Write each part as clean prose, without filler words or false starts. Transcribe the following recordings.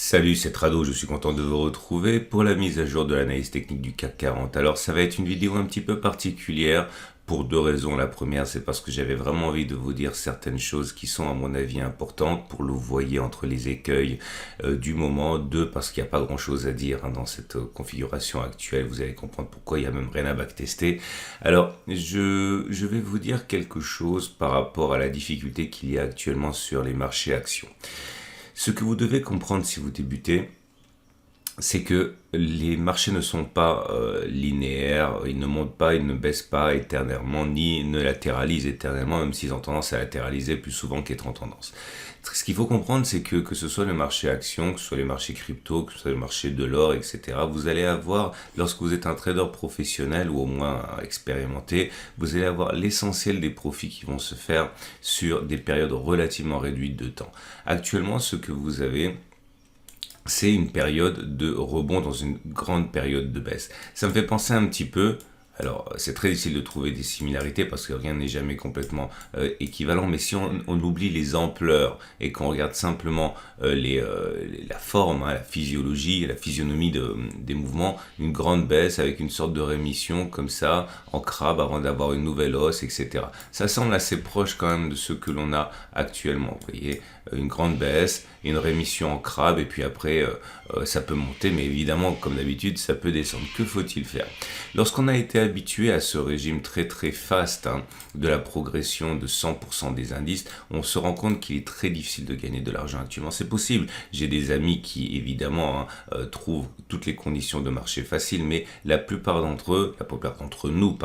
Salut, c'est Trado, je suis content de vous retrouver pour la mise à jour de l'analyse technique du CAC 40. Alors ça va être une vidéo un petit peu particulière pour deux raisons. La première, c'est parce que j'avais vraiment envie de vous dire certaines choses qui sont à mon avis importantes pour le voyer entre les écueils du moment. Deux, parce qu'il n'y a pas grand chose à dire dans cette configuration actuelle. Vous allez comprendre pourquoi il n'y a même rien à backtester. Alors je vais vous dire quelque chose par rapport à la difficulté qu'il y a actuellement sur les marchés actions. Ce que vous devez comprendre si vous débutez, c'est que les marchés ne sont pas linéaires, ils ne montent pas, ils ne baissent pas éternellement, ni ne latéralisent éternellement, même s'ils ont tendance à latéraliser plus souvent qu'être en tendance. Ce qu'il faut comprendre, c'est que ce soit le marché action, que ce soit les marchés crypto, que ce soit le marché de l'or, etc., vous allez avoir, lorsque vous êtes un trader professionnel ou au moins expérimenté, vous allez avoir l'essentiel des profits qui vont se faire sur des périodes relativement réduites de temps. Actuellement, ce que vous avez, c'est une période de rebond dans une grande période de baisse. Ça me fait penser un petit peu, alors c'est très difficile de trouver des similarités parce que rien n'est jamais complètement équivalent, mais si on oublie les ampleurs et qu'on regarde simplement la forme, la physiologie, la physionomie des mouvements, une grande baisse avec une sorte de rémission comme ça, en crabe avant d'avoir une nouvelle hausse, etc. Ça semble assez proche quand même de ce que l'on a actuellement, vous voyez, une grande baisse, une rémission en crabe et puis après ça peut monter, mais évidemment comme d'habitude ça peut descendre. Que faut-il faire? Lorsqu'on a été habitué à ce régime très très fast de la progression de 100% des indices, on se rend compte qu'il est très difficile de gagner de l'argent actuellement. C'est possible, j'ai des amis qui évidemment trouvent toutes les conditions de marché faciles, mais la plupart d'entre nous,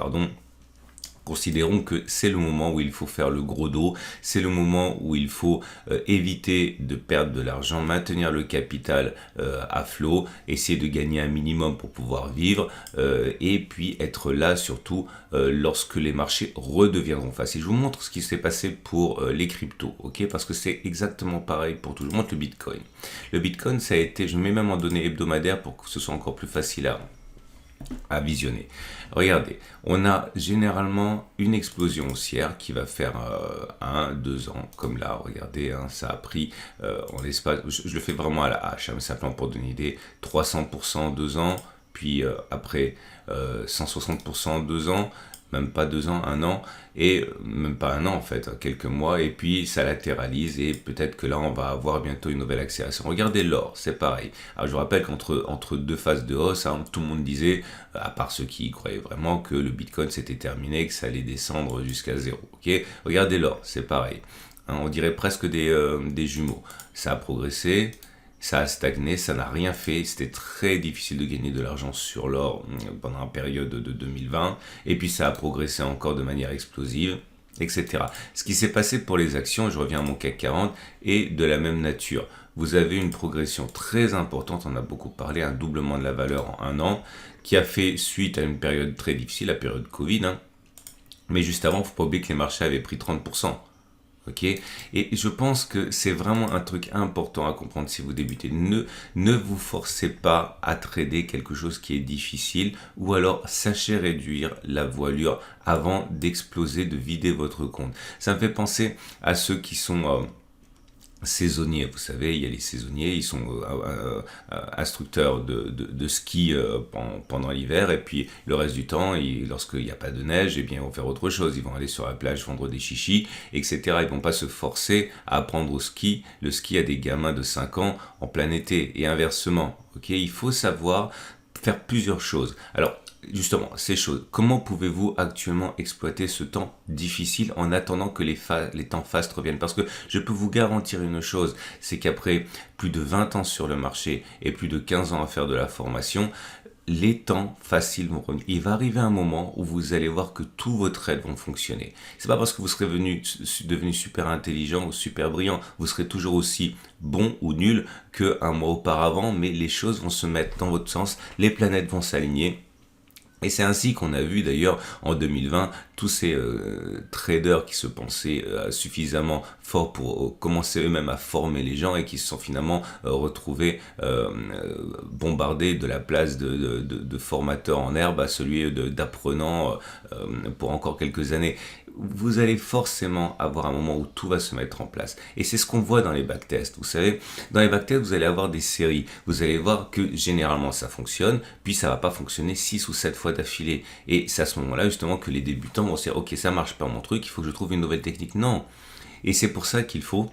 considérons que c'est le moment où il faut faire le gros dos, c'est le moment où il faut éviter de perdre de l'argent, maintenir le capital à flot, essayer de gagner un minimum pour pouvoir vivre et puis être là surtout lorsque les marchés redeviendront faciles. Je vous montre ce qui s'est passé pour les cryptos, ok? Parce que c'est exactement pareil pour tout. Je vous montre le Bitcoin. Le Bitcoin, ça a été, je mets même en données hebdomadaires pour que ce soit encore plus facile à visionner. Regardez, on a généralement une explosion haussière qui va faire 1-2 ans, comme là, regardez, ça a pris en l'espace, je le fais vraiment à la hache, simplement pour donner une idée, 300% en 2 ans, puis après 160% en 2 ans, même pas 2 ans, 1 an, et même pas 1 an en fait, quelques mois, et puis ça latéralise, et peut-être que là on va avoir bientôt une nouvelle accélération. Regardez l'or, c'est pareil. Alors je vous rappelle qu'entre deux phases de hausse, tout le monde disait, à part ceux qui croyaient vraiment que le Bitcoin c'était terminé, que ça allait descendre jusqu'à zéro. Ok, regardez l'or, c'est pareil. On dirait presque des jumeaux. Ça a progressé, ça a stagné, ça n'a rien fait, c'était très difficile de gagner de l'argent sur l'or pendant la période de 2020, et puis ça a progressé encore de manière explosive, etc. Ce qui s'est passé pour les actions, je reviens à mon CAC 40, est de la même nature. Vous avez une progression très importante, on a beaucoup parlé, un doublement de la valeur en 1 an, qui a fait suite à une période très difficile, la période Covid, mais juste avant, il ne faut pas oublier que les marchés avaient pris 30%. Ok, et je pense que c'est vraiment un truc important à comprendre si vous débutez. Ne vous forcez pas à trader quelque chose qui est difficile, ou alors sachez réduire la voilure avant d'exploser, de vider votre compte. Ça me fait penser à ceux qui sont saisonniers. Vous savez, il y a les saisonniers, ils sont instructeurs de ski pendant l'hiver, et puis le reste du temps, lorsqu'il n'y a pas de neige, eh bien, ils vont faire autre chose. Ils vont aller sur la plage vendre des chichis, etc. Ils vont pas se forcer à apprendre le ski à des gamins de 5 ans en plein été, et inversement. Ok, il faut savoir faire plusieurs choses. Alors, justement, ces choses, comment pouvez-vous actuellement exploiter ce temps difficile en attendant que les temps fast reviennent? Parce que je peux vous garantir une chose, c'est qu'après plus de 20 ans sur le marché et plus de 15 ans à faire de la formation, les temps faciles vont revenir. Il va arriver un moment où vous allez voir que tous vos trades vont fonctionner. C'est pas parce que vous serez devenu super intelligent ou super brillant, vous serez toujours aussi bon ou nul qu'un mois auparavant, mais les choses vont se mettre dans votre sens, les planètes vont s'aligner. Et c'est ainsi qu'on a vu d'ailleurs en 2020 tous ces traders qui se pensaient suffisamment forts pour commencer eux-mêmes à former les gens et qui se sont finalement retrouvés bombardés de la place de formateurs en herbe à celui d'apprenants pour encore quelques années. vous allez forcément avoir un moment où tout va se mettre en place. Et c'est ce qu'on voit dans les backtests. Vous savez, dans les backtests, vous allez avoir des séries. Vous allez voir que généralement ça fonctionne, puis ça va pas fonctionner 6 ou 7 fois d'affilée. Et c'est à ce moment-là justement que les débutants vont se dire, ok, ça marche pas mon truc, il faut que je trouve une nouvelle technique. Non. Et c'est pour ça qu'il faut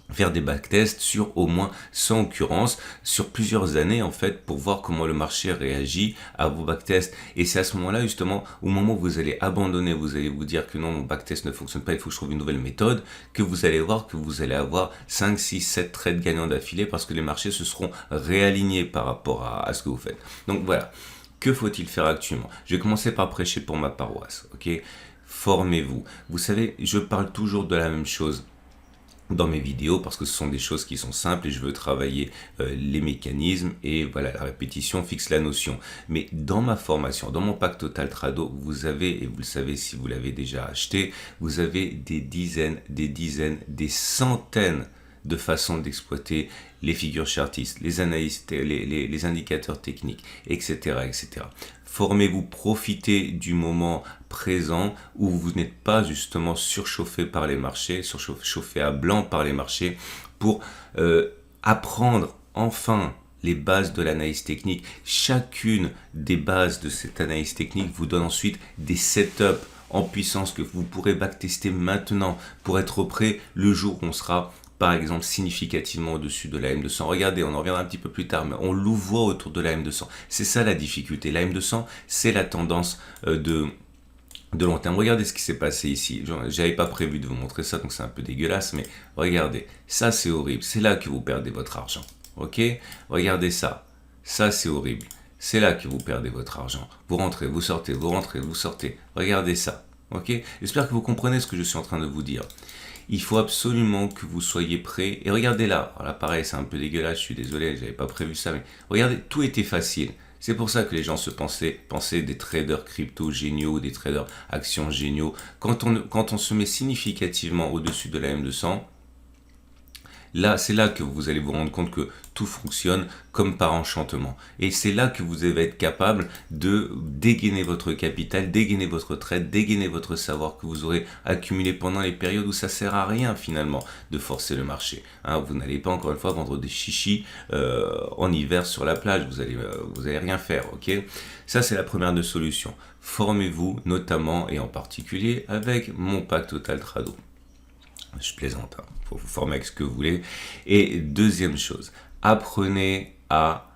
faire des backtests sur au moins 100 occurrences sur plusieurs années en fait pour voir comment le marché réagit à vos backtests. Et c'est à ce moment-là justement, au moment où vous allez abandonner, vous allez vous dire que non, mon backtest ne fonctionne pas, il faut que je trouve une nouvelle méthode, que vous allez voir que vous allez avoir 5, 6, 7 trades gagnants d'affilée parce que les marchés se seront réalignés par rapport à ce que vous faites. Donc voilà, que faut-il faire actuellement? Je vais commencer par prêcher pour ma paroisse, ok? Formez-vous. Vous savez, je parle toujours de la même chose dans mes vidéos parce que ce sont des choses qui sont simples et je veux travailler les mécanismes et voilà, la répétition fixe la notion. Mais dans ma formation, dans mon pack Total Trado, vous avez, et vous le savez si vous l'avez déjà acheté, vous avez des dizaines, des centaines de façons d'exploiter les figures chartistes, les analyses, les indicateurs techniques, etc., etc. Formez-vous, profitez du moment présent où vous n'êtes pas justement surchauffé par les marchés, surchauffé à blanc par les marchés pour apprendre enfin les bases de l'analyse technique. Chacune des bases de cette analyse technique vous donne ensuite des setups en puissance que vous pourrez backtester maintenant pour être prêt le jour où on sera par exemple significativement au-dessus de la M200. Regardez, on en reviendra un petit peu plus tard, mais on louvoie autour de la M200. C'est ça la difficulté. La M200, c'est la tendance de long terme. Regardez ce qui s'est passé ici. J'avais pas prévu de vous montrer ça, donc c'est un peu dégueulasse, mais regardez, ça c'est horrible. C'est là que vous perdez votre argent. Ok? Regardez ça. Ça c'est horrible. C'est là que vous perdez votre argent. Vous rentrez, vous sortez, vous rentrez, vous sortez. Regardez ça. Ok? J'espère que vous comprenez ce que je suis en train de vous dire. Il faut absolument que vous soyez prêts. Et regardez là. Alors là, pareil, c'est un peu dégueulasse. Je suis désolé, j'avais pas prévu ça. Mais regardez, tout était facile. C'est pour ça que les gens se pensaient des traders crypto géniaux, des traders actions géniaux. Quand on se met significativement au-dessus de la M200, là, c'est là que vous allez vous rendre compte que tout fonctionne comme par enchantement. Et c'est là que vous allez être capable de dégainer votre capital, dégainer votre trade, dégainer votre savoir que vous aurez accumulé pendant les périodes où ça sert à rien finalement de forcer le marché. Hein, vous n'allez pas encore une fois vendre des chichis en hiver sur la plage. Vous allez rien faire, ok? Ça, c'est la première de solutions. Formez-vous notamment et en particulier avec mon pack Total Trado. Je plaisante, hein. Faut vous former avec ce que vous voulez. Et deuxième chose, apprenez à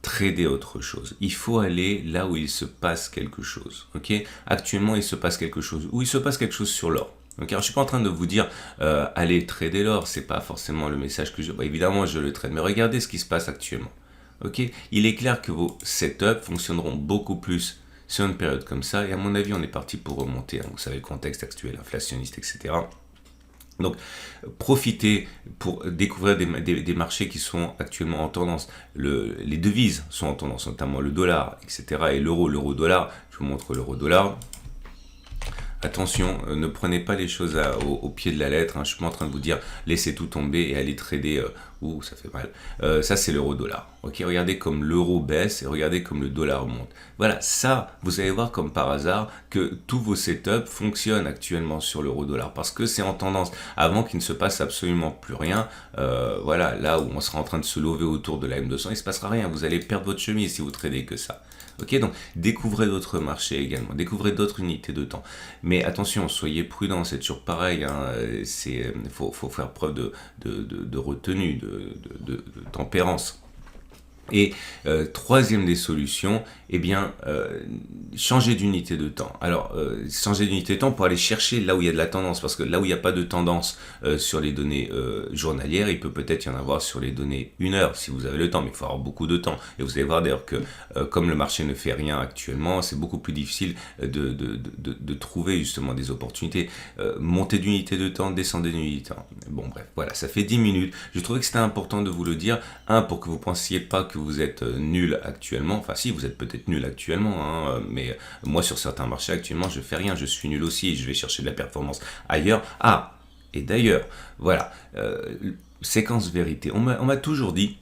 trader autre chose. Il faut aller là où il se passe quelque chose. Ok? Actuellement, il se passe quelque chose. Ou il se passe quelque chose sur l'or. Donc, alors, je suis pas en train de vous dire allez trader l'or. C'est pas forcément le message que je. Bah, évidemment, je le trade, mais regardez ce qui se passe actuellement. Ok? Il est clair que vos setups fonctionneront beaucoup plus sur une période comme ça. Et à mon avis, on est parti pour remonter. Hein. Vous savez le contexte actuel, inflationniste, etc. Donc, profitez pour découvrir des marchés qui sont actuellement en tendance. Les devises sont en tendance, notamment le dollar, etc. Et l'euro-dollar. Je vous montre l'euro-dollar. Attention, ne prenez pas les choses au pied de la lettre. Hein. Je suis pas en train de vous dire laissez tout tomber et allez trader. Ouh, ça fait mal. Ça, c'est l'euro-dollar. Ok, regardez comme l'euro baisse et regardez comme le dollar monte. Voilà, ça, vous allez voir comme par hasard que tous vos setups fonctionnent actuellement sur l'euro-dollar parce que c'est en tendance. Avant qu'il ne se passe absolument plus rien, voilà, là où on sera en train de se lever autour de la M200, il ne se passera rien. Vous allez perdre votre chemise si vous tradez que ça. Ok, donc découvrez d'autres marchés également, découvrez d'autres unités de temps. Mais attention, soyez prudents, c'est toujours pareil. Hein, faut faire preuve de retenue, de tempérance. Et troisième des solutions, eh bien, changer d'unité de temps. Alors, changer d'unité de temps pour aller chercher là où il y a de la tendance, parce que là où il n'y a pas de tendance sur les données journalières, il peut-être y en avoir sur les données 1 heure, si vous avez le temps, mais il faut avoir beaucoup de temps. Et vous allez voir d'ailleurs que comme le marché ne fait rien actuellement, c'est beaucoup plus difficile de trouver justement des opportunités. Monter d'unité de temps, descendre d'unité de temps. Bon, bref, voilà, ça fait 10 minutes. Je trouvais que c'était important de vous le dire. Pour que vous ne pensiez pas que vous êtes nul actuellement, enfin si, vous êtes peut-être nul actuellement, hein, mais moi sur certains marchés actuellement je fais rien, je suis nul aussi et je vais chercher de la performance ailleurs. Et d'ailleurs, voilà, séquence vérité, on m'a toujours dit,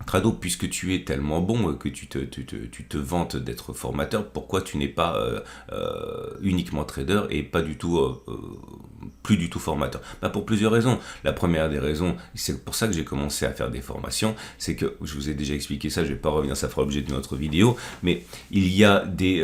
Trado, puisque tu es tellement bon que tu te vantes d'être formateur, pourquoi tu n'es pas uniquement trader et pas du tout, plus du tout formateur? Bah, pour plusieurs raisons. La première des raisons, c'est pour ça que j'ai commencé à faire des formations, c'est que, je vous ai déjà expliqué ça, je ne vais pas revenir, ça fera l'objet d'une autre vidéo, mais il y a des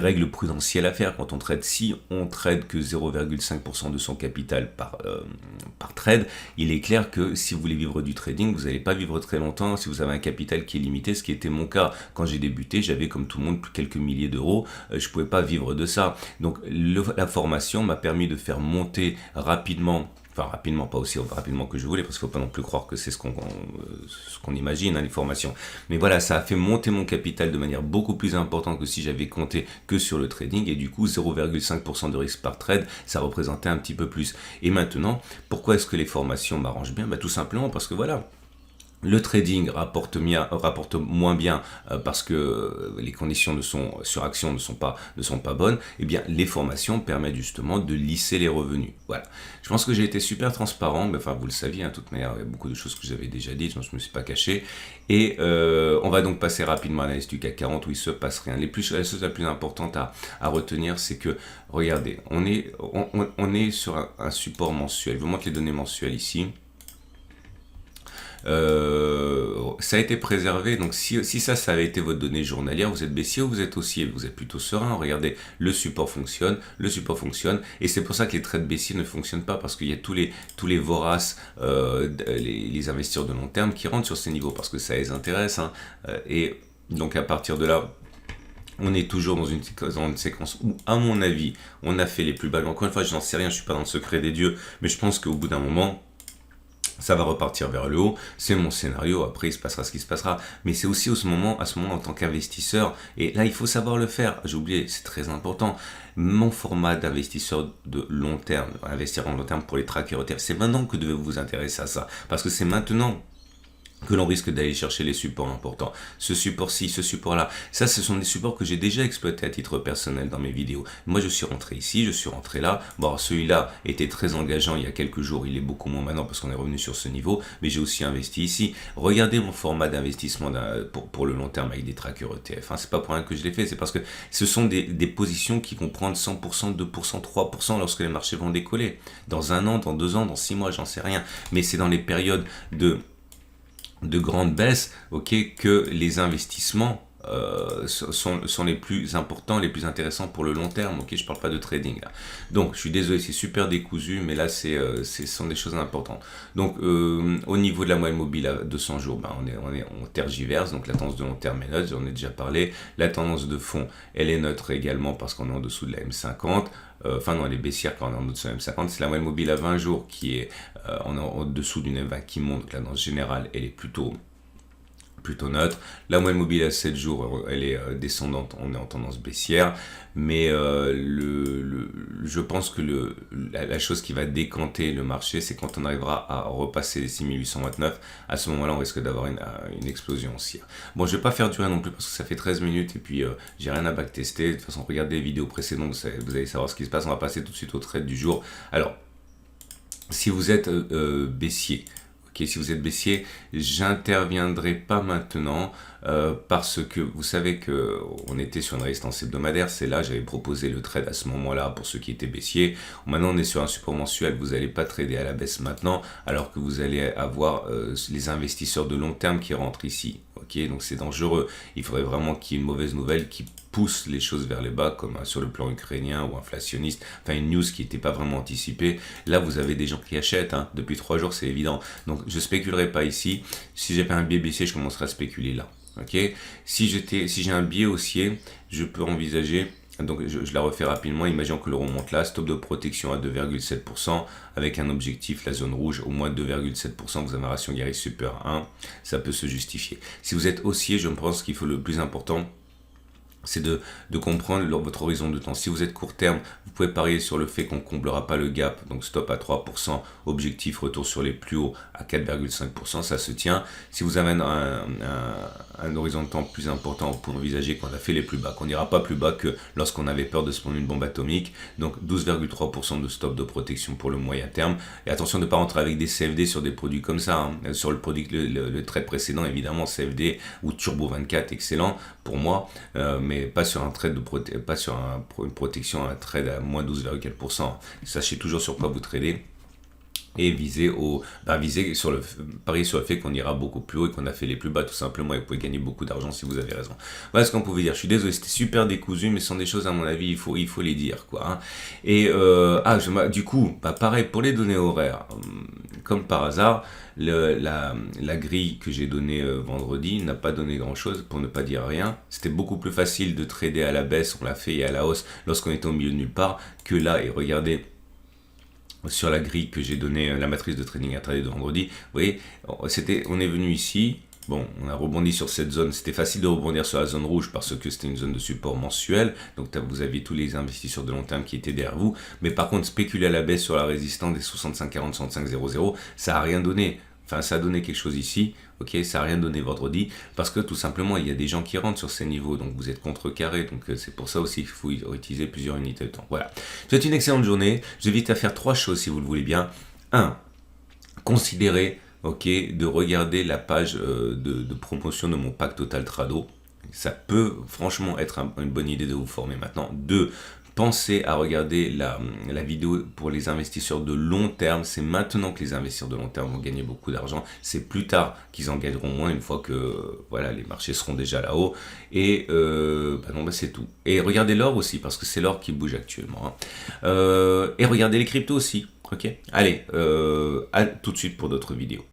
règles prudentielles à faire quand on trade. Si on trade que 0,5% de son capital par trade, il est clair que si vous voulez vivre du trading, vous n'allez pas vivre très longtemps si vous avez un capital qui est limité, ce qui était mon cas quand j'ai débuté. J'avais comme tout le monde quelques milliers d'euros, je pouvais pas vivre de ça. Donc la formation m'a permis de faire monter rapidement, enfin rapidement, pas aussi rapidement que je voulais, parce qu'il ne faut pas non plus croire que c'est ce qu'on imagine, hein, les formations. Mais voilà, ça a fait monter mon capital de manière beaucoup plus importante que si j'avais compté que sur le trading, et du coup 0,5% de risque par trade, ça représentait un petit peu plus. Et maintenant, pourquoi est-ce que les formations m'arrangent bien? Bah, tout simplement parce que voilà, le trading rapporte moins bien parce que les conditions sur action ne sont pas bonnes. Eh bien, les formations permettent justement de lisser les revenus. Voilà. Je pense que j'ai été super transparent, mais enfin vous le saviez, hein, de toute manière, il y a beaucoup de choses que j'avais déjà dites, donc je ne me suis pas caché. Et on va donc passer rapidement à l'analyse du CAC 40 où il se passe rien. La chose la plus importante à retenir, c'est que, regardez, on est sur un support mensuel. Je vous montre les données mensuelles ici. Ça a été préservé, donc si ça avait été votre donnée journalière, vous êtes baissier ou vous êtes haussier, vous êtes plutôt serein. Regardez, le support fonctionne, et c'est pour ça que les trades baissiers ne fonctionnent pas, parce qu'il y a tous les voraces, les investisseurs de long terme qui rentrent sur ces niveaux parce que ça les intéresse, hein, et donc à partir de là, on est toujours dans une séquence où, à mon avis, on a fait les plus bas. Encore une fois, je n'en sais rien, je suis pas dans le secret des dieux, mais je pense qu'au bout d'un moment, ça va repartir vers le haut, c'est mon scénario, après il se passera ce qui se passera, mais c'est aussi à ce moment en tant qu'investisseur, et là il faut savoir le faire, j'ai oublié, c'est très important, mon format d'investisseur de long terme, investir en long terme pour les trackers ETF, c'est maintenant que devez vous intéresser à ça, parce que c'est maintenant que l'on risque d'aller chercher les supports importants. Ce support-ci, ce support-là, ça ce sont des supports que j'ai déjà exploités à titre personnel dans mes vidéos. Moi je suis rentré ici, je suis rentré là. Bon, celui-là était très engageant il y a quelques jours, il est beaucoup moins maintenant parce qu'on est revenu sur ce niveau, mais j'ai aussi investi ici. Regardez mon format d'investissement pour le long terme avec des trackers ETF. Hein. C'est pas pour rien que je l'ai fait, c'est parce que ce sont des positions qui vont prendre 100%, 2%, 3% lorsque les marchés vont décoller. Dans 1 an, dans 2 ans, dans 6 mois, j'en sais rien. Mais c'est dans les périodes de grande baisse, ok, que les investissements sont les plus importants, les plus intéressants pour le long terme, ok, je parle pas de trading là. Donc je suis désolé, c'est super décousu, mais là ce sont des choses importantes. Donc au niveau de la moyenne mobile à 200 jours, ben, on tergiverse, donc la tendance de long terme est neutre, j'en ai déjà parlé. La tendance de fond, elle est neutre également parce qu'on est en dessous de la M50. Enfin non, elle est baissière quand on est en dessous de la M50. C'est la moyenne mobile à 20 jours qui est en dessous d'une M20 qui monte. Donc la tendance générale, elle est plutôt neutre. La moyenne mobile à 7 jours, elle est descendante, on est en tendance baissière, mais je pense que la chose qui va décanter le marché, c'est quand on arrivera à repasser les 6829, à ce moment-là, on risque d'avoir une explosion haussière. Bon, je vais pas faire durer non plus parce que ça fait 13 minutes et puis j'ai rien à backtester. De toute façon, regardez les vidéos précédentes, vous allez savoir ce qui se passe. On va passer tout de suite au trade du jour. Alors, si vous êtes baissier, si vous êtes baissier, j'interviendrai pas maintenant parce que vous savez que on était sur une résistance hebdomadaire, c'est là j'avais proposé le trade à ce moment-là pour ceux qui étaient baissiers. Maintenant on est sur un support mensuel, vous n'allez pas trader à la baisse maintenant alors que vous allez avoir les investisseurs de long terme qui rentrent ici. Ok, donc c'est dangereux. Il faudrait vraiment qu'il y ait une mauvaise nouvelle qui pousse les choses vers les bas, comme sur le plan ukrainien ou inflationniste, enfin une news qui n'était pas vraiment anticipée. Là, vous avez des gens qui achètent, hein. Depuis 3 jours, c'est évident. Donc, je spéculerai pas ici. Si j'avais un biais baissier, je commencerai à spéculer là. Ok. Si j'ai un biais haussier, je peux envisager. Donc, je la refais rapidement. Imaginons que l'euro monte là, stop de protection à 2,7%, avec un objectif, la zone rouge, au moins 2,7%, vous avez un ratio Gary super 1, ça peut se justifier. Si vous êtes haussier, je pense qu'il faut le plus important, c'est de comprendre votre horizon de temps. Si vous êtes court terme, vous pouvez parier sur le fait qu'on ne comblera pas le gap, donc stop à 3%, objectif retour sur les plus hauts à 4,5%, ça se tient. Si vous avez un horizon de temps plus important, vous pouvez envisager qu'on a fait les plus bas, qu'on n'ira pas plus bas que lorsqu'on avait peur de se prendre une bombe atomique, donc 12,3% de stop de protection pour le moyen terme. Et attention de ne pas rentrer avec des CFD sur des produits comme ça, hein. Sur le produit, le trade précédent, évidemment, CFD ou Turbo 24, excellent pour moi, mais pas sur un trade pas sur une protection, un trade à moins 12,4%. Sachez toujours sur quoi vous tradez et parier sur le fait qu'on ira beaucoup plus haut et qu'on a fait les plus bas tout simplement, et vous pouvez gagner beaucoup d'argent si vous avez raison. Voilà ce qu'on pouvait dire. Je suis désolé, c'était super décousu, mais ce sont des choses à mon avis il faut les dire quoi, hein. Et du coup pareil pour les données horaires, comme par hasard la grille que j'ai donnée vendredi n'a pas donné grand chose, pour ne pas dire rien. C'était beaucoup plus facile de trader à la baisse, on l'a fait, et à la hausse lorsqu'on était au milieu de nulle part, que là. Et regardez sur la grille que j'ai donnée, la matrice de trading intraday de vendredi, vous voyez, on est venu ici, bon, on a rebondi sur cette zone, c'était facile de rebondir sur la zone rouge parce que c'était une zone de support mensuel, donc vous aviez tous les investisseurs de long terme qui étaient derrière vous, mais par contre, spéculer à la baisse sur la résistance des 65,40, 65,00, ça n'a rien donné. Enfin, ça a donné quelque chose ici, ok, ça n'a rien donné vendredi, parce que tout simplement, il y a des gens qui rentrent sur ces niveaux, donc vous êtes contrecarré, donc c'est pour ça aussi qu'il faut utiliser plusieurs unités de temps. Voilà. Je vous souhaite une excellente journée. Je vous invite à faire 3 choses si vous le voulez bien. 1. Considérez, ok, de regarder la page de promotion de mon pack Total Trado. Ça peut franchement être une bonne idée de vous former maintenant. 2. Pensez à regarder la vidéo pour les investisseurs de long terme. C'est maintenant que les investisseurs de long terme vont gagner beaucoup d'argent. C'est plus tard qu'ils en gagneront moins, une fois que voilà, les marchés seront déjà là-haut. Et c'est tout. Et regardez l'or aussi, parce que c'est l'or qui bouge actuellement, hein. Et regardez les cryptos aussi. Ok. Allez, à tout de suite pour d'autres vidéos.